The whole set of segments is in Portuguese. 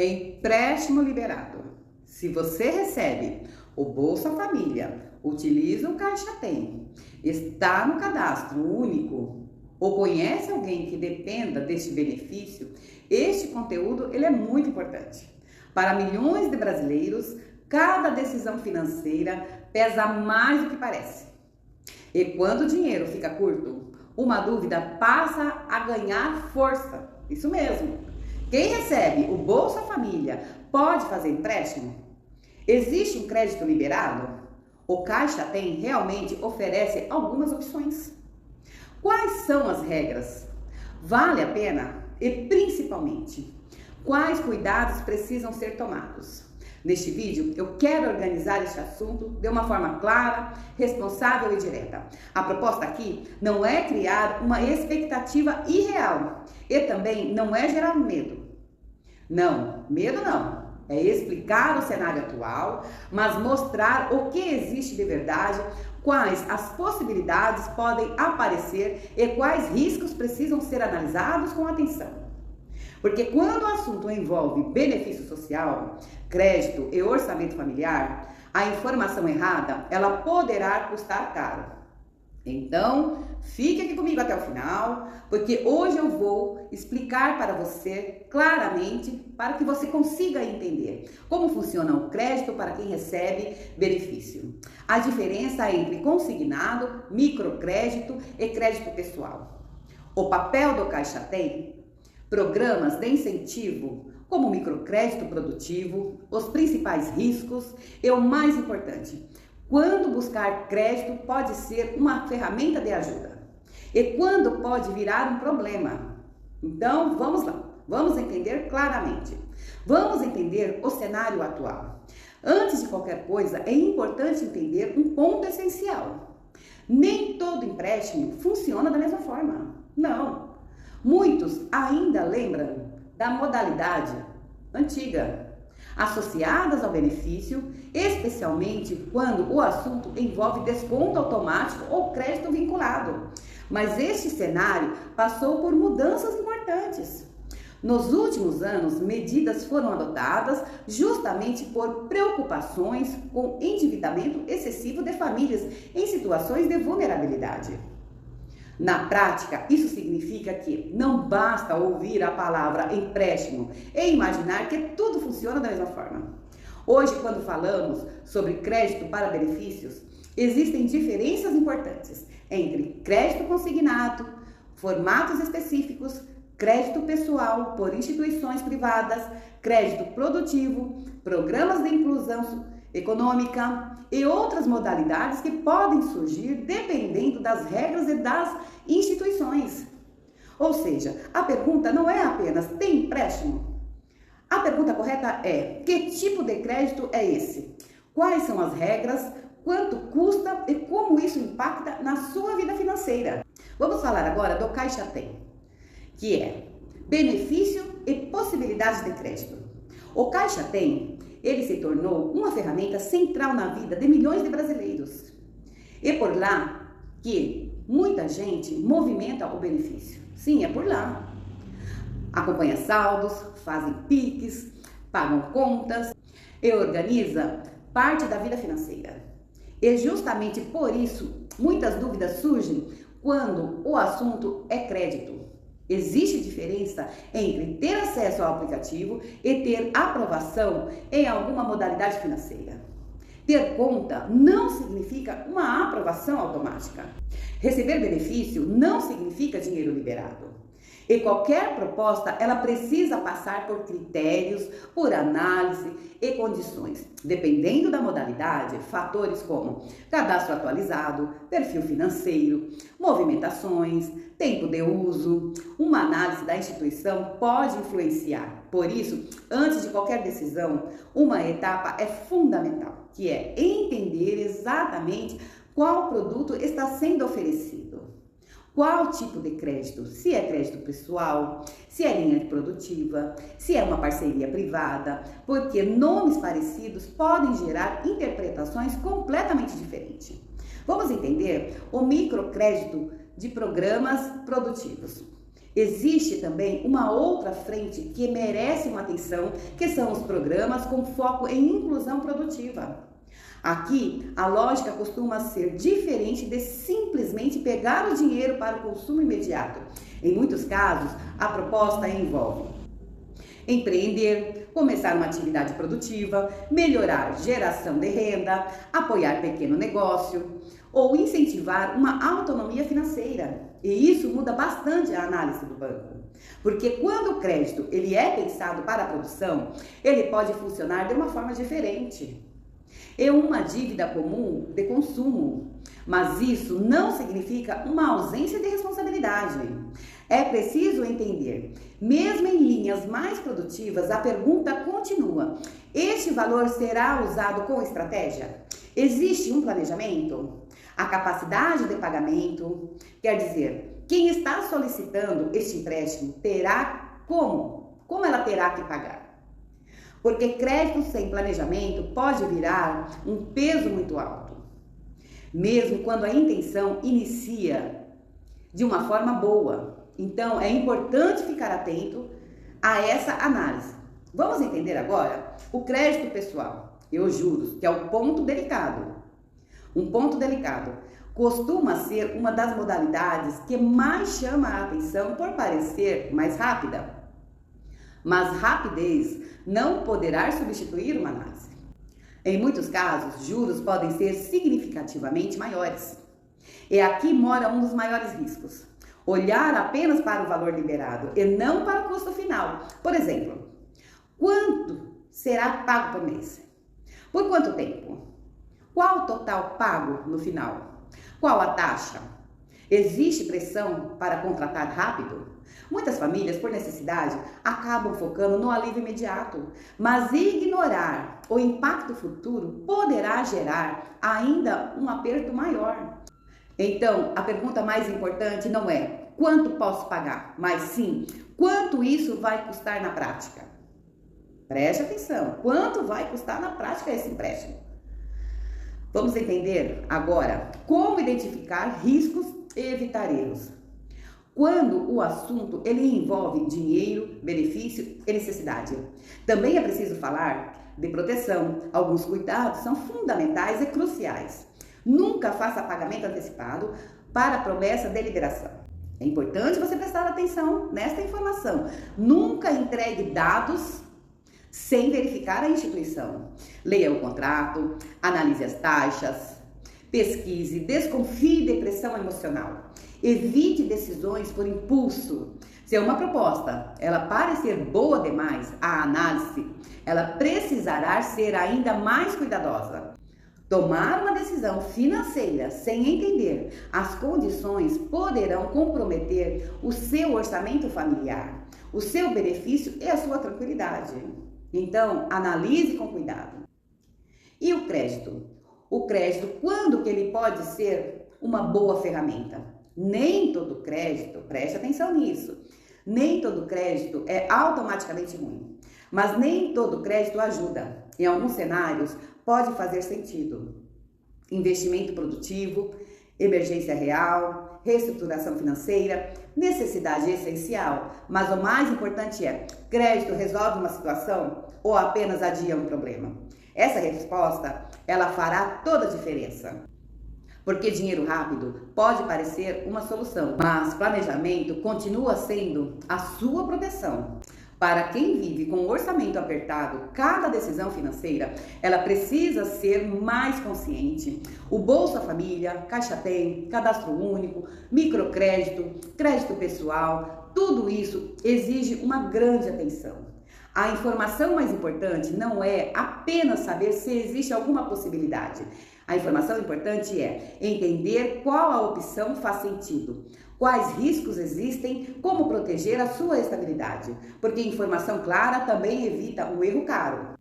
Empréstimo liberado. Se você recebe o Bolsa Família, utiliza o Caixa Tem, está no cadastro único ou conhece alguém que dependa deste benefício, este conteúdo ele é muito importante. Para milhões de brasileiros, cada decisão financeira pesa mais do que parece. E quando o dinheiro fica curto, uma dúvida passa a ganhar força. Isso mesmo. Quem recebe o Bolsa Família pode fazer empréstimo? Existe um crédito liberado? O Caixa Tem realmente oferece algumas opções. Quais são as regras? Vale a pena? E principalmente, quais cuidados precisam ser tomados? Neste vídeo, eu quero organizar este assunto de uma forma clara, responsável e direta. A proposta aqui não é criar uma expectativa irreal e também não é gerar medo. Não, medo não. É explicar o cenário atual, mas mostrar o que existe de verdade, quais as possibilidades podem aparecer e quais riscos precisam ser analisados com atenção. Porque quando o assunto envolve benefício social, crédito e orçamento familiar, a informação errada, ela poderá custar caro. Então, fique aqui comigo até o final, porque hoje eu vou explicar para você claramente, para que você consiga entender como funciona o crédito para quem recebe benefício. A diferença entre consignado, microcrédito e crédito pessoal. O papel do Caixa Tem, programas de incentivo, como o microcrédito produtivo, os principais riscos e o mais importante, quando buscar crédito pode ser uma ferramenta de ajuda e quando pode virar um problema. Então, vamos lá, vamos entender claramente. Vamos entender o cenário atual. Antes de qualquer coisa, é importante entender um ponto essencial. Nem todo empréstimo funciona da mesma forma. Não. Muitos ainda lembram da modalidade antiga, associadas ao benefício, especialmente quando o assunto envolve desconto automático ou crédito vinculado. Mas este cenário passou por mudanças importantes. Nos últimos anos, medidas foram adotadas justamente por preocupações com endividamento excessivo de famílias em situações de vulnerabilidade. Na prática, isso significa que não basta ouvir a palavra empréstimo e imaginar que tudo funciona da mesma forma. Hoje, quando falamos sobre crédito para benefícios, existem diferenças importantes entre crédito consignado, formatos específicos, crédito pessoal por instituições privadas, crédito produtivo, programas de inclusão econômica e outras modalidades que podem surgir dependendo das regras e das instituições. Ou seja, a pergunta não é apenas tem empréstimo? A pergunta correta é: que tipo de crédito é esse? Quais são as regras? Quanto custa e como isso impacta na sua vida financeira? Vamos falar agora do Caixa Tem, que é benefício e possibilidades de crédito. O Caixa Tem, ele se tornou uma ferramenta central na vida de milhões de brasileiros. É por lá que muita gente movimenta o benefício. Sim, é por lá. Acompanha saldos, fazem PIX, pagam contas e organiza parte da vida financeira. E justamente por isso, muitas dúvidas surgem quando o assunto é crédito. Existe diferença entre ter acesso ao aplicativo e ter aprovação em alguma modalidade financeira. Ter conta não significa uma aprovação automática. Receber benefício não significa dinheiro liberado. E qualquer proposta, ela precisa passar por critérios, por análise e condições. Dependendo da modalidade, fatores como cadastro atualizado, perfil financeiro, movimentações, tempo de uso, uma análise da instituição pode influenciar. Por isso, antes de qualquer decisão, uma etapa é fundamental, que é entender exatamente qual produto está sendo oferecido. Qual tipo de crédito? Se é crédito pessoal, se é linha produtiva, se é uma parceria privada, porque nomes parecidos podem gerar interpretações completamente diferentes. Vamos entender o microcrédito de programas produtivos. Existe também uma outra frente que merece uma atenção, que são os programas com foco em inclusão produtiva. Aqui, a lógica costuma ser diferente de simplesmente pegar o dinheiro para o consumo imediato. Em muitos casos, a proposta envolve empreender, começar uma atividade produtiva, melhorar geração de renda, apoiar pequeno negócio ou incentivar uma autonomia financeira. E isso muda bastante a análise do banco. Porque quando o crédito ele é pensado para a produção, ele pode funcionar de uma forma diferente. É uma dívida comum de consumo, mas isso não significa uma ausência de responsabilidade. É preciso entender, mesmo em linhas mais produtivas, a pergunta continua: este valor será usado com estratégia? Existe um planejamento? A capacidade de pagamento, quer dizer, quem está solicitando este empréstimo terá como ela terá que pagar? Porque crédito sem planejamento pode virar um peso muito alto, mesmo quando a intenção inicia de uma forma boa. Então, é importante ficar atento a essa análise. Vamos entender agora o crédito pessoal e os juros, que é o ponto delicado. Um ponto delicado costuma ser uma das modalidades que mais chama a atenção por parecer mais rápida. Mas rapidez não poderá substituir uma análise. Em muitos casos, juros podem ser significativamente maiores. E aqui mora um dos maiores riscos. Olhar apenas para o valor liberado e não para o custo final. Por exemplo, quanto será pago por mês? Por quanto tempo? Qual o total pago no final? Qual a taxa? Existe pressão para contratar rápido? Muitas famílias, por necessidade, acabam focando no alívio imediato, mas ignorar o impacto futuro poderá gerar ainda um aperto maior. Então, a pergunta mais importante não é quanto posso pagar, mas sim quanto isso vai custar na prática. Preste atenção, quanto vai custar na prática esse empréstimo? Vamos entender agora como identificar riscos e evitar erros. Quando o assunto ele envolve dinheiro, benefício e necessidade. Também é preciso falar de proteção. Alguns cuidados são fundamentais e cruciais. Nunca faça pagamento antecipado para a promessa de liberação. É importante você prestar atenção nesta informação. Nunca entregue dados sem verificar a instituição. Leia o contrato, analise as taxas, pesquise, desconfie de pressão emocional. Evite decisões por impulso. Se uma proposta ela parecer boa demais, a análise ela precisará ser ainda mais cuidadosa. Tomar uma decisão financeira sem entender as condições poderão comprometer o seu orçamento familiar, o seu benefício e a sua tranquilidade. Então, analise com cuidado. E o crédito? O crédito, quando que ele pode ser uma boa ferramenta? Nem todo crédito, preste atenção nisso, nem todo crédito é automaticamente ruim, mas nem todo crédito ajuda. Em alguns cenários, pode fazer sentido. Investimento produtivo, emergência real, reestruturação financeira, necessidade essencial, mas o mais importante é, crédito resolve uma situação ou apenas adia um problema? Essa resposta, ela fará toda a diferença. Porque dinheiro rápido pode parecer uma solução, mas planejamento continua sendo a sua proteção. Para quem vive com um orçamento apertado, cada decisão financeira, ela precisa ser mais consciente. O Bolsa Família, Caixa Tem, Cadastro Único, microcrédito, crédito pessoal, tudo isso exige uma grande atenção. A informação mais importante não é apenas saber se existe alguma possibilidade. A informação importante é entender qual a opção faz sentido, quais riscos existem, como proteger a sua estabilidade, porque informação clara também evita o erro caro.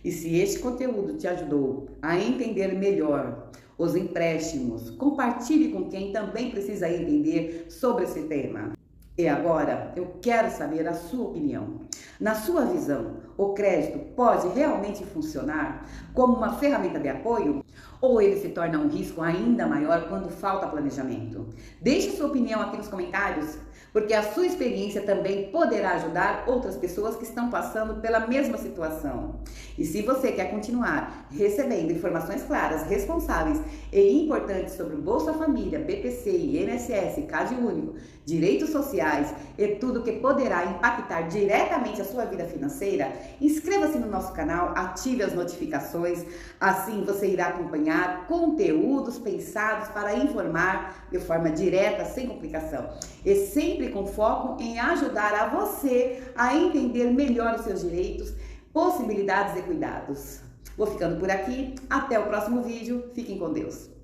E se este conteúdo te ajudou a entender melhor os empréstimos, compartilhe com quem também precisa entender sobre esse tema. E agora, eu quero saber a sua opinião. Na sua visão, o crédito pode realmente funcionar como uma ferramenta de apoio? Ou ele se torna um risco ainda maior quando falta planejamento? Deixe sua opinião aqui nos comentários. porque a sua experiência também poderá ajudar outras pessoas que estão passando pela mesma situação. E se você quer continuar recebendo informações claras, responsáveis e importantes sobre o Bolsa Família, BPC, INSS, CadÚnico, direitos sociais e tudo que poderá impactar diretamente a sua vida financeira, inscreva-se no nosso canal, ative as notificações, assim você irá acompanhar conteúdos pensados para informar de forma direta, sem complicação, e sempre com foco em ajudar a você a entender melhor os seus direitos, possibilidades e cuidados. Vou ficando por aqui, até o próximo vídeo, fiquem com Deus.